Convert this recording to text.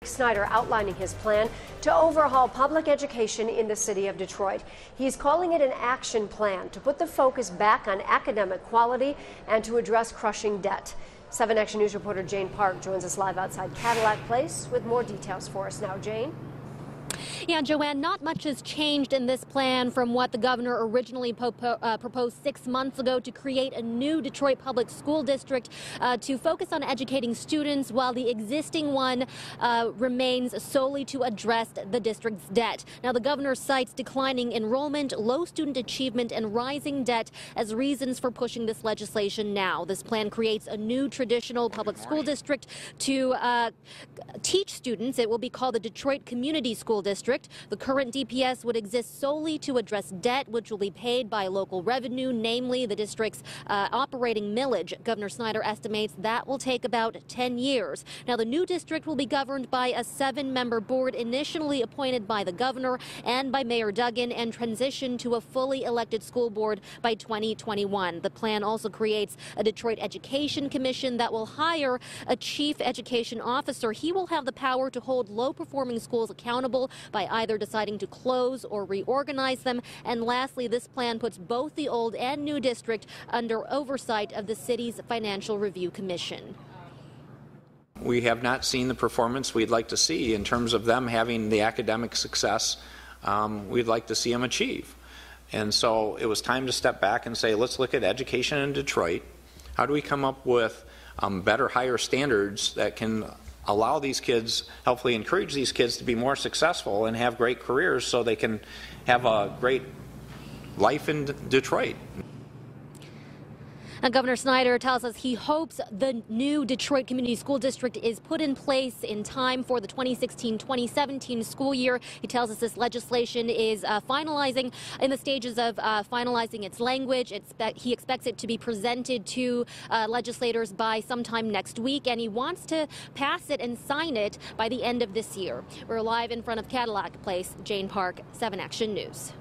Snyder outlining his plan to overhaul public education in the city of Detroit. He's calling it an action plan to put the focus back on academic quality and to address crushing debt. 7 Action News reporter Jane Park joins us live outside Cadillac Place with more details for us now. Jane? Yeah, Joanne, not much has changed in this plan from what the governor originally proposed 6 months ago to create a new Detroit public school district to focus on educating students, while the existing one remains solely to address the district's debt. Now, the governor cites declining enrollment, low student achievement, and rising debt as reasons for pushing this legislation now. This plan creates a new traditional public school district to teach students. It will be called the Detroit Community School District. The current DPS would exist solely to address debt, which will be paid by local revenue, namely the district's operating millage. Governor Snyder estimates that will take about 10 years. Now, the new district will be governed by a 7-member board initially appointed by the governor and by Mayor Duggan, and transition to a fully elected school board by 2021. The plan also creates a Detroit Education Commission that will hire a chief education officer. He will have the power to hold low-performing schools accountable by either deciding to close or reorganize them. And lastly, this plan puts both the old and new district under oversight of the city's Financial Review Commission. We have not seen the performance we'd like to see in terms of them having the academic success we'd like to see them achieve. And so it was time to step back and say, let's look at education in Detroit. How do we come up with better, higher standards that can allow these kids, hopefully encourage these kids to be more successful and have great careers so they can have a great life in Detroit. And Governor Snyder tells us he hopes the new Detroit Community School District is put in place in time for the 2016-2017 school year. He tells us this legislation is finalizing in the stages of finalizing its language. He expects it to be presented to legislators by sometime next week, and he wants to pass it and sign it by the end of this year. We're live in front of Cadillac Place. Jane Park, 7 Action News.